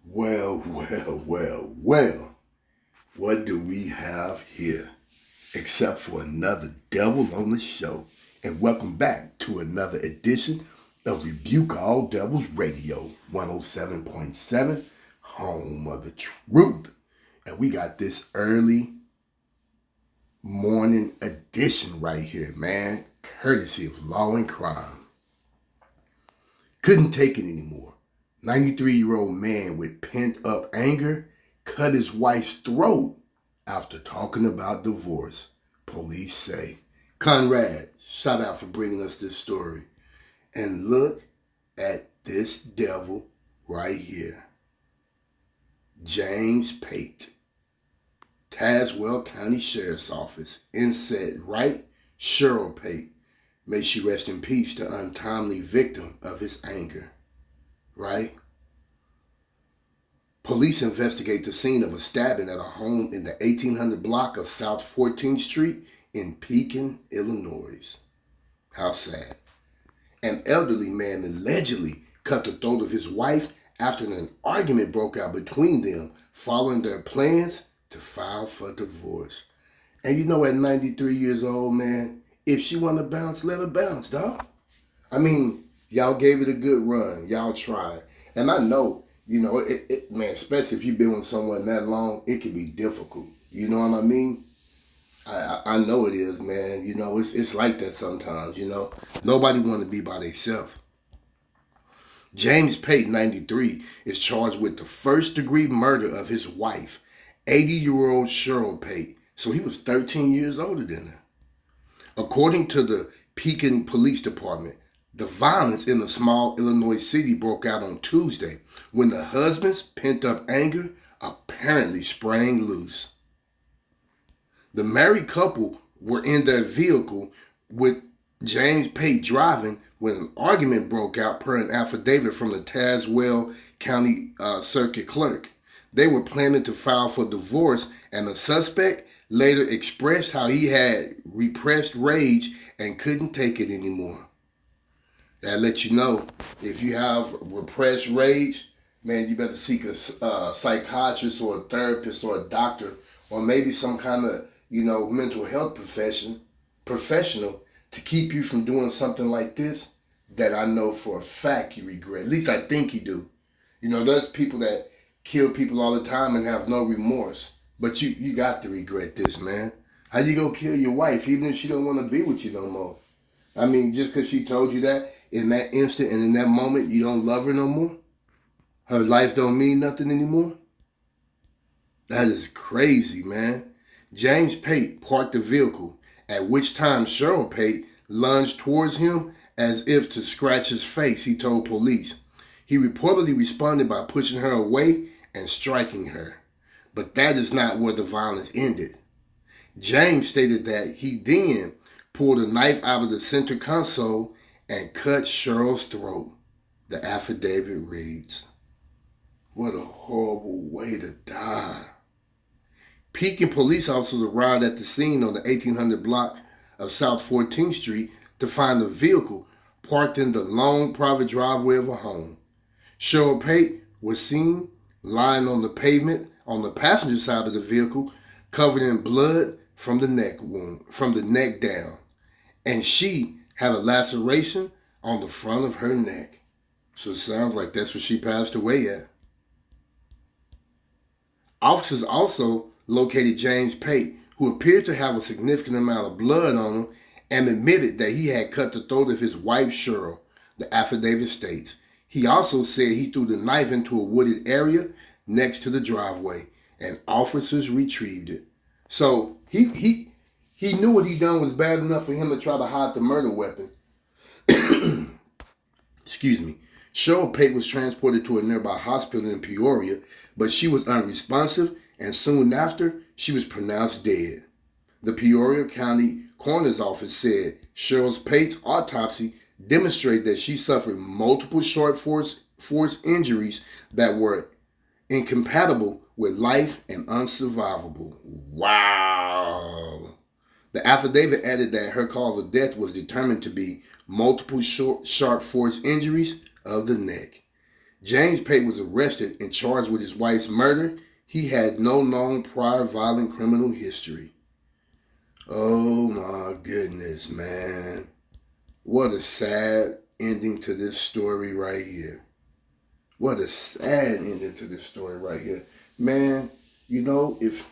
Well. What do we have here? Except for another devil on the show. And welcome back to another edition of Rebuke All Devils Radio 107.7, home of the truth. And we got this early morning edition right here, man, courtesy of Law and Crime. Couldn't take it anymore. 93-year-old man with pent-up anger cut his wife's throat after talking about divorce, police say. Conrad, shout out for bringing us this story. And look at this devil right here. James Pate, Tazewell County Sheriff's Office, inset right, Cheryl Pate. May she rest in peace, the untimely victim of his anger. Right? Police investigate the scene of a stabbing at a home in the 1800 block of South 14th Street in Pekin, Illinois. How sad. An elderly man allegedly cut the throat of his wife after an argument broke out between them following their plans to file for divorce. And you know, at 93 years old, man, if she want to bounce, let her bounce, dog. I mean, y'all gave it a good run. Y'all tried. And I know, you know, man, especially if you've been with someone that long, it can be difficult. You know what I mean? I know it is, man. You know, it's like that sometimes, you know. Nobody want to be by themselves. James Pate, 93, is charged with the first-degree murder of his wife, 80-year-old Cheryl Pate. So he was 13 years older than her. According to the Pekin Police Department, the violence in the small Illinois city broke out on Tuesday when the husband's pent-up anger apparently sprang loose. The married couple were in their vehicle with James Pate driving when an argument broke out per an affidavit from the Tazewell County Circuit Clerk. They were planning to file for divorce, and the suspect later expressed how he had repressed rage and couldn't take it anymore. That lets you know, if you have repressed rage, man, you better seek a psychiatrist or a therapist or a doctor or maybe some kind of, you know, mental health professional to keep you from doing something like this that I know for a fact you regret. At least I think you do. You know, there's people that kill people all the time and have no remorse. But you got to regret this, man. How you go kill your wife even if she don't want to be with you no more? I mean, just because she told you that in that instant and in that moment you don't love her no more? Her life don't mean nothing anymore? That is crazy, man. James Pate parked the vehicle, at which time Cheryl Pate lunged towards him as if to scratch his face, he told police. He reportedly responded by pushing her away and striking her. But that is not where the violence ended. James stated that he then pulled a knife out of the center console and cut Cheryl's throat. The affidavit reads, "What a horrible way to die." Pekin police officers arrived at the scene on the 1800 block of South 14th Street to find a vehicle parked in the long private driveway of a home. Cheryl Pate was seen lying on the pavement on the passenger side of the vehicle, covered in blood from the neck down, and she had a laceration on the front of her neck. So it sounds like that's where she passed away at. Officers also located James Pate, who appeared to have a significant amount of blood on him, and admitted that he had cut the throat of his wife, Cheryl, the affidavit states. He also said he threw the knife into a wooded area next to the driveway, and officers retrieved it. So he knew what he done was bad enough for him to try to hide the murder weapon. Excuse me. Cheryl Pate was transported to a nearby hospital in Peoria, but she was unresponsive, and soon after, she was pronounced dead. The Peoria County Coroner's Office said Cheryl Pate's autopsy demonstrated that she suffered multiple short force injuries that were incompatible with life and unsurvivable. Wow. The affidavit added that her cause of death was determined to be multiple sharp force injuries of the neck. James Pate was arrested and charged with his wife's murder. He had no known prior violent criminal history. Oh my goodness, man. What a sad ending to this story right here. What a sad ending to this story right here. Man, you know, if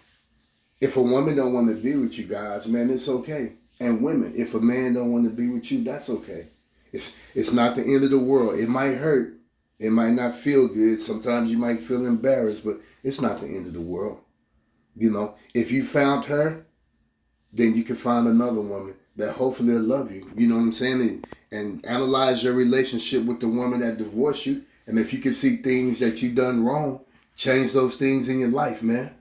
a woman don't want to be with you guys, man, it's okay. And women, if a man don't want to be with you, that's okay. It's not the end of the world. It might hurt. It might not feel good. Sometimes you might feel embarrassed, but it's not the end of the world. You know, if you found her, then you can find another woman that hopefully will love you. You know what I'm saying? And analyze your relationship with the woman that divorced you. And if you can see things that you done wrong, change those things in your life, man.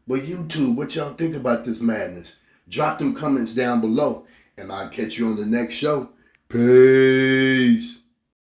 But you too, what y'all think about this madness? Drop them comments down below, and I'll catch you on the next show. Peace.